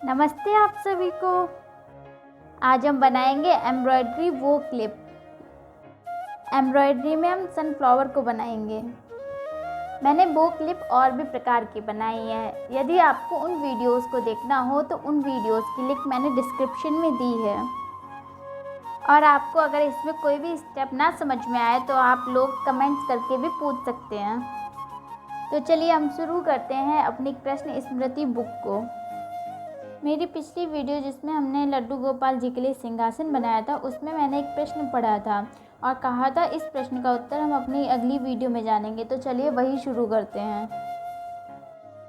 नमस्ते आप सभी को। आज हम बनाएंगे एम्ब्रॉयडरी वो क्लिप। एम्ब्रॉयडरी में हम सनफ्लावर को बनाएंगे। मैंने वो क्लिप और भी प्रकार की बनाई है। यदि आपको उन वीडियोस को देखना हो तो उन वीडियोस की लिंक मैंने डिस्क्रिप्शन में दी है। और आपको अगर इसमें कोई भी स्टेप ना समझ में आए तो आप लोग कमेंट्स करके भी पूछ सकते हैं। तो चलिए हम शुरू करते हैं अपनी कृष्ण स्मृति बुक को। मेरी पिछली वीडियो जिसमें हमने लड्डू गोपाल जी के लिए सिंहासन बनाया था, उसमें मैंने एक प्रश्न पढ़ा था और कहा था इस प्रश्न का उत्तर हम अपनी अगली वीडियो में जानेंगे। तो चलिए वही शुरू करते हैं।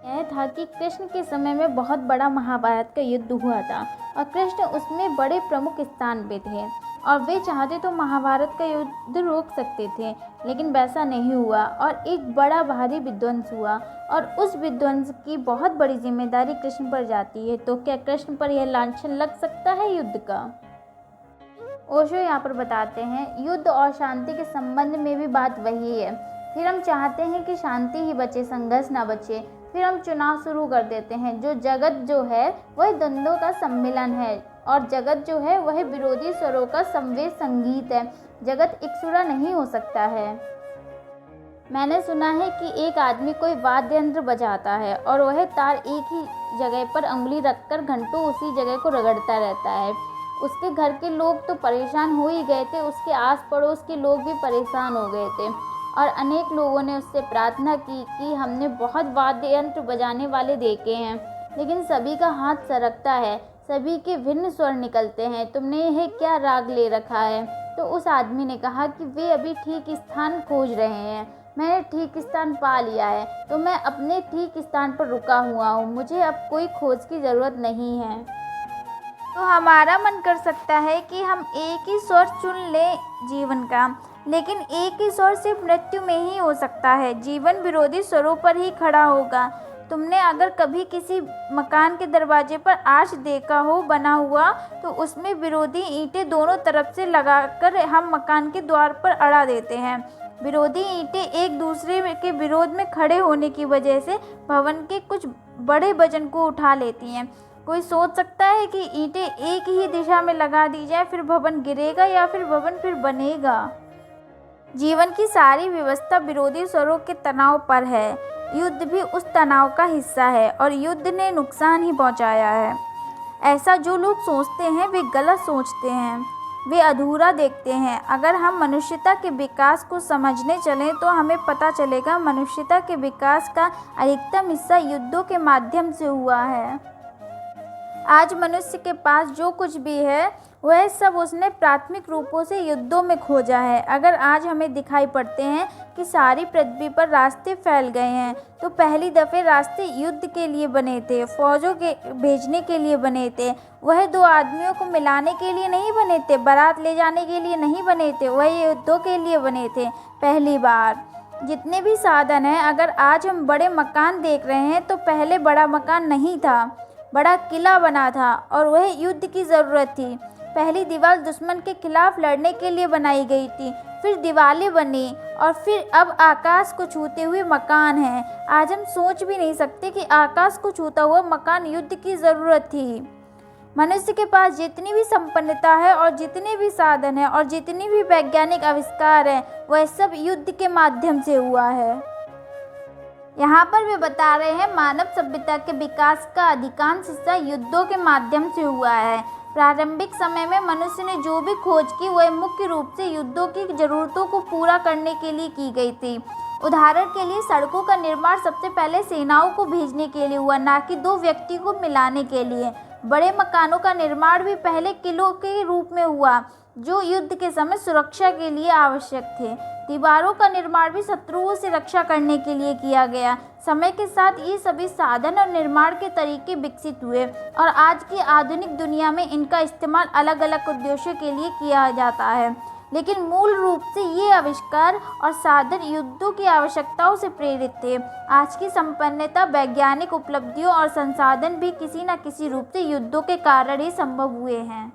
यह था कि कृष्ण के समय में बहुत बड़ा महाभारत का युद्ध हुआ था और कृष्ण उसमें बड़े प्रमुख स्थान पे थे और वे चाहते तो महाभारत का युद्ध रोक सकते थे, लेकिन वैसा नहीं हुआ और एक बड़ा भारी विध्वंस हुआ और उस विध्वंस की बहुत बड़ी जिम्मेदारी कृष्ण पर जाती है। तो क्या कृष्ण पर यह लांछन लग सकता है युद्ध का? ओशो यहाँ पर बताते हैं, युद्ध और शांति के संबंध में भी बात वही है। फिर हम चाहते हैं कि शांति ही बचे, संघर्ष ना बचे। फिर हम चुनाव शुरू कर देते हैं। जगत जो है वह द्वंद्वों का सम्मिलन है और जगत जो है वह विरोधी स्वरों का समवेत संगीत है। जगत एकसुरा नहीं हो सकता है। मैंने सुना है कि एक आदमी कोई वाद्य यंत्र बजाता है और वह तार एक ही जगह पर उंगली रखकर घंटों उसी जगह को रगड़ता रहता है। उसके घर के लोग तो परेशान हो ही गए थे, उसके आस पड़ोस के लोग भी परेशान हो गए थे और अनेक लोगों ने उससे प्रार्थना की कि हमने बहुत वाद्य यंत्र बजाने वाले देखे हैं, लेकिन सभी का हाथ सरकता है, सभी के भिन्न स्वर निकलते हैं। तुमने यह क्या राग ले रखा है? तो उस आदमी ने कहा कि वे अभी ठीक स्थान खोज रहे हैं। मैंने ठीक स्थान पा लिया है, तो मैं अपने ठीक स्थान पर रुका हुआ हूँ। मुझे अब कोई खोज की ज़रूरत नहीं है। तो हमारा मन कर सकता है कि हम एक ही स्वर चुन लें जीवन का, लेकिन एक ही स्वर सिर्फ मृत्यु में ही हो सकता है। जीवन विरोधी स्वरों पर ही खड़ा होगा। तुमने अगर कभी किसी मकान के दरवाजे पर आर्च देखा हो बना हुआ, तो उसमें विरोधी ईंटें दोनों तरफ से लगाकर हम मकान के द्वार पर अड़ा देते हैं। विरोधी ईंटें एक दूसरे के विरोध में खड़े होने की वजह से भवन के कुछ बड़े वजन को उठा लेती हैं। कोई सोच सकता है कि ईंटें एक ही दिशा में लगा दी जाए, फिर भवन गिरेगा या फिर भवन फिर बनेगा? जीवन की सारी व्यवस्था विरोधी स्वरों के तनाव पर है। युद्ध भी उस तनाव का हिस्सा है और युद्ध ने नुकसान ही पहुंचाया है। ऐसा जो लोग सोचते हैं वे गलत सोचते हैं, वे अधूरा देखते हैं। अगर हम मनुष्यता के विकास को समझने चलें तो हमें पता चलेगा मनुष्यता के विकास का अधिकतम हिस्सा युद्धों के माध्यम से हुआ है। आज मनुष्य के पास जो कुछ भी है वह सब उसने प्राथमिक रूपों से युद्धों में खोजा है। अगर आज हमें दिखाई पड़ते हैं कि सारी पृथ्वी पर रास्ते फैल गए हैं, तो पहली दफ़े रास्ते युद्ध के लिए बने थे, फौजों के भेजने के लिए बने थे। वह दो आदमियों को मिलाने के लिए नहीं बने थे, बारात ले जाने के लिए नहीं बने थे, वह युद्धों के लिए बने थे पहली बार। जितने भी साधन हैं, अगर आज हम बड़े मकान देख रहे हैं तो पहले बड़ा मकान नहीं था, बड़ा किला बना था और वह युद्ध की ज़रूरत थी। पहली दीवार दुश्मन के खिलाफ लड़ने के लिए बनाई गई थी, फिर दीवारें बनी और फिर अब आकाश को छूते हुए मकान हैं। आज हम सोच भी नहीं सकते कि आकाश को छूता हुआ मकान युद्ध की ज़रूरत थी। मनुष्य के पास जितनी भी संपन्नता है और जितने भी साधन हैं और जितनी भी वैज्ञानिक आविष्कार हैं, वह सब युद्ध के माध्यम से हुआ है। यहाँ पर वे बता रहे हैं मानव सभ्यता के विकास का अधिकांश हिस्सा युद्धों के माध्यम से हुआ है। प्रारंभिक समय में मनुष्य ने जो भी खोज की वह मुख्य रूप से युद्धों की ज़रूरतों को पूरा करने के लिए की गई थी। उदाहरण के लिए सड़कों का निर्माण सबसे पहले सेनाओं को भेजने के लिए हुआ, ना कि दो व्यक्ति को मिलाने के लिए। बड़े मकानों का निर्माण भी पहले किलों के रूप में हुआ, जो युद्ध के समय सुरक्षा के लिए आवश्यक थे। दीवारों का निर्माण भी शत्रुओं से रक्षा करने के लिए किया गया। समय के साथ ये सभी साधन और निर्माण के तरीके विकसित हुए और आज की आधुनिक दुनिया में इनका इस्तेमाल अलग अलग उद्देश्यों के लिए किया जाता है, लेकिन मूल रूप से ये आविष्कार और साधन युद्धों की आवश्यकताओं से प्रेरित थे। आज की संपन्नता, वैज्ञानिक उपलब्धियों और संसाधन भी किसी न किसी रूप से युद्धों के कारण ही संभव हुए हैं।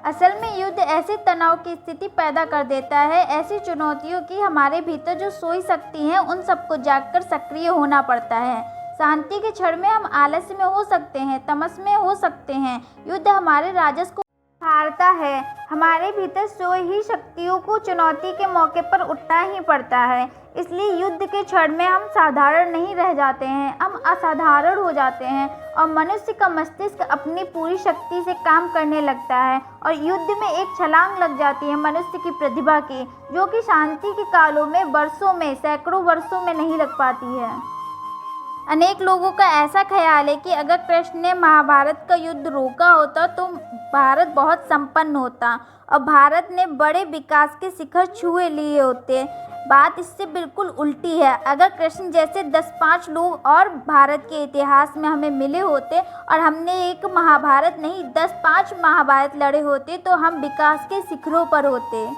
असल में युद्ध ऐसे तनाव की स्थिति पैदा कर देता है, ऐसी चुनौतियों की हमारे भीतर जो सोई सकती हैं उन सबको जागकर सक्रिय होना पड़ता है। शांति के क्षण में हम आलस्य में हो सकते हैं, तमस में हो सकते हैं। युद्ध हमारे राजस को हारता है। हमारे भीतर सोई ही शक्तियों को चुनौती के मौके पर उठना ही पड़ता है। इसलिए युद्ध के क्षण में हम साधारण नहीं रह जाते हैं, हम असाधारण हो जाते हैं और मनुष्य का मस्तिष्क अपनी पूरी शक्ति से काम करने लगता है और युद्ध में एक छलांग लग जाती है मनुष्य की प्रतिभा की, जो कि शांति के कालों में, वर्षों में, सैकड़ों वर्षों में नहीं लग पाती है। अनेक लोगों का ऐसा ख्याल है कि अगर कृष्ण ने महाभारत का युद्ध रोका होता तो भारत बहुत संपन्न होता और भारत ने बड़े विकास के शिखर छुए लिए होते। बात इससे बिल्कुल उल्टी है। अगर कृष्ण जैसे 10-5 लोग और भारत के इतिहास में हमें मिले होते और हमने एक महाभारत नहीं 10-5 महाभारत लड़े होते तो हम विकास के शिखरों पर होते।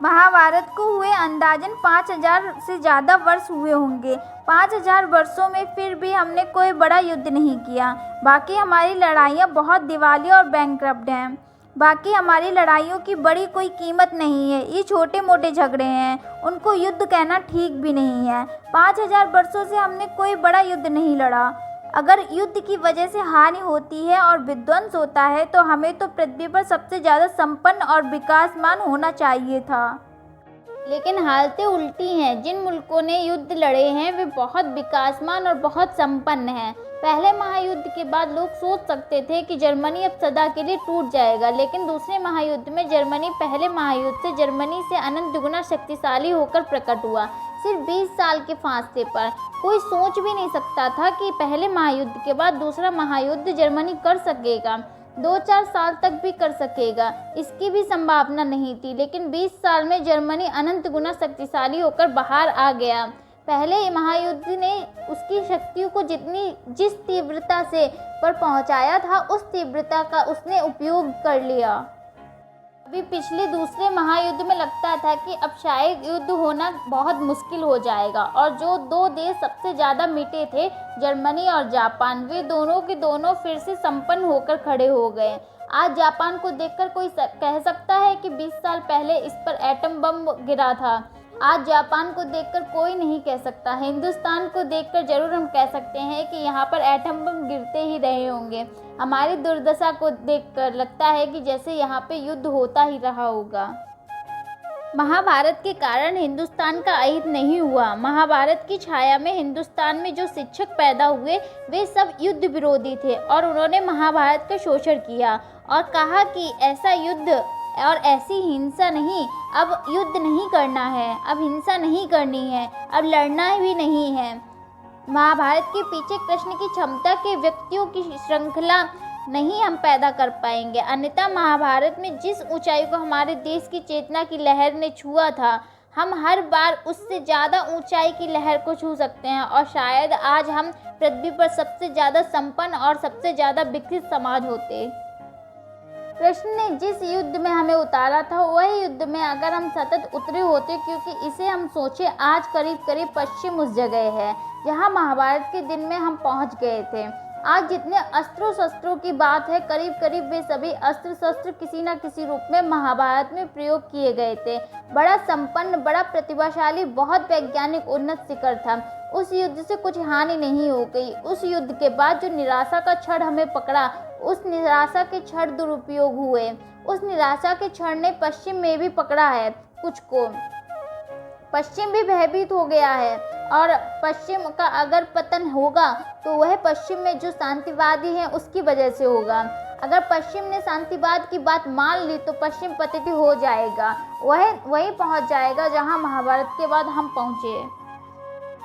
महाभारत को हुए अंदाजन 5000 से ज़्यादा वर्ष हुए होंगे। 5000 वर्षों में फिर भी हमने कोई बड़ा युद्ध नहीं किया। बाकी हमारी लड़ाइयाँ बहुत दिवालिया और बैंकरप्ट हैं। बाकी हमारी लड़ाइयों की बड़ी कोई कीमत नहीं है। ये छोटे मोटे झगड़े हैं, उनको युद्ध कहना ठीक भी नहीं है। 5000 वर्षों से हमने कोई बड़ा युद्ध नहीं लड़ा। अगर युद्ध की वजह से हानि होती है और विध्वंस होता है तो हमें तो पृथ्वी पर सबसे ज़्यादा संपन्न और विकासमान होना चाहिए था। लेकिन हालतें उल्टी हैं। जिन मुल्कों ने युद्ध लड़े हैं वे बहुत विकासमान और बहुत संपन्न हैं। पहले महायुद्ध के बाद लोग सोच सकते थे कि जर्मनी अब सदा के लिए टूट जाएगा, लेकिन दूसरे महायुद्ध में जर्मनी पहले महायुद्ध से जर्मनी से अनंत दुगुना शक्तिशाली होकर प्रकट हुआ। सिर्फ 20 साल के फासले पर। कोई सोच भी नहीं सकता था कि पहले महायुद्ध के बाद दूसरा महायुद्ध जर्मनी कर सकेगा, 2-4 साल तक भी कर सकेगा, इसकी भी संभावना नहीं थी। लेकिन 20 साल में जर्मनी अनंत गुना शक्तिशाली होकर बाहर आ गया। पहले महायुद्ध ने उसकी शक्तियों को जिस तीव्रता से पर पहुंचाया था उस तीव्रता का उसने उपयोग कर लिया। अभी पिछले दूसरे महायुद्ध में लगता था कि अब शायद युद्ध होना बहुत मुश्किल हो जाएगा और जो 2 देश सबसे ज़्यादा मिटे थे, जर्मनी और जापान, वे दोनों के दोनों फिर से संपन्न होकर खड़े हो गए। आज जापान को देखकर कोई कह सकता है कि 20 साल पहले इस पर एटम बम गिरा था। आज जापान को देखकर कोई नहीं कह सकता। हिंदुस्तान को देखकर जरूर हम कह सकते हैं कि यहाँ पर एटम बम गिरते ही रहे होंगे। हमारी दुर्दशा को देखकर लगता है कि जैसे यहाँ पे युद्ध होता ही रहा होगा। महाभारत के कारण हिंदुस्तान का अहित नहीं हुआ। महाभारत की छाया में हिंदुस्तान में जो शिक्षक पैदा हुए वे सब युद्ध विरोधी थे और उन्होंने महाभारत का शोषण किया और कहा कि ऐसा युद्ध और ऐसी हिंसा नहीं, अब युद्ध नहीं करना है, अब हिंसा नहीं करनी है, अब लड़ना भी नहीं है। महाभारत के पीछे कृष्ण की क्षमता के व्यक्तियों की श्रृंखला नहीं हम पैदा कर पाएंगे। अन्यथा महाभारत में जिस ऊंचाई को हमारे देश की चेतना की लहर ने छुआ था, हम हर बार उससे ज़्यादा ऊंचाई की लहर को छू सकते हैं और शायद आज हम पृथ्वी पर सबसे ज़्यादा संपन्न और सबसे ज़्यादा विकसित समाज होते। कृष्ण ने जिस युद्ध में हमें उतारा था वही युद्ध में अगर हम सतत उतरे होते, क्योंकि इसे हम सोचे आज करीब करीब पश्चिम उस जगह है जहां महाभारत के दिन में हम पहुंच गए थे। आज जितने अस्त्रों शस्त्रों की बात है, करीब करीब वे सभी अस्त्र शस्त्र किसी न किसी रूप में महाभारत में प्रयोग किए गए थे। बड़ा संपन्न, बड़ा प्रतिभाशाली, बहुत वैज्ञानिक उन्नत शिखर था। उस युद्ध से कुछ हानि नहीं हो गई। उस युद्ध के बाद जो निराशा का क्षण हमें पकड़ा, उस निराशा के क्षण दुरुपयोग हुए। उस निराशा के क्षण ने पश्चिम में भी पकड़ा है कुछ को। पश्चिम भी भयभीत हो गया है और पश्चिम का अगर पतन होगा तो वह पश्चिम में जो शांतिवादी हैं उसकी वजह से होगा। अगर पश्चिम ने शांतिवाद की बात मान ली तो पश्चिम पतित हो जाएगा, वह वहीं पहुंच जाएगा जहां महाभारत के बाद हम पहुंचे।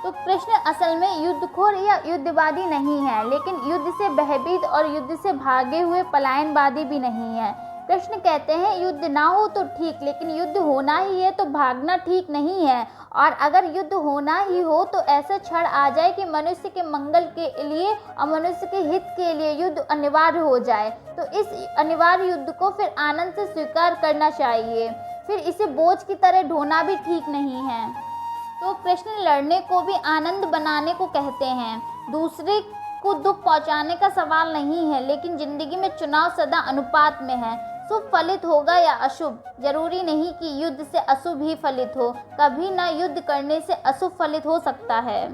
तो कृष्ण असल में युद्धखोर या युद्धवादी नहीं है, लेकिन युद्ध से भयभीत और युद्ध से भागे हुए पलायनवादी भी नहीं है। कृष्ण कहते हैं युद्ध ना हो तो ठीक, लेकिन युद्ध होना ही है तो भागना ठीक नहीं है। और अगर युद्ध होना ही हो तो ऐसा क्षण आ जाए कि मनुष्य के मंगल के लिए और मनुष्य के हित के लिए युद्ध अनिवार्य हो जाए, तो इस अनिवार्य युद्ध को फिर आनंद से स्वीकार करना चाहिए। फिर इसे बोझ की तरह ढोना भी ठीक नहीं है। तो कृष्ण लड़ने को भी आनंद बनाने को कहते हैं। दूसरे को दुख पहुंचाने का सवाल नहीं है, लेकिन जिंदगी में चुनाव सदा अनुपात में है। शुभ फलित होगा या अशुभ, जरूरी नहीं कि युद्ध से अशुभ ही फलित हो। कभी ना युद्ध करने से अशुभ फलित हो सकता है।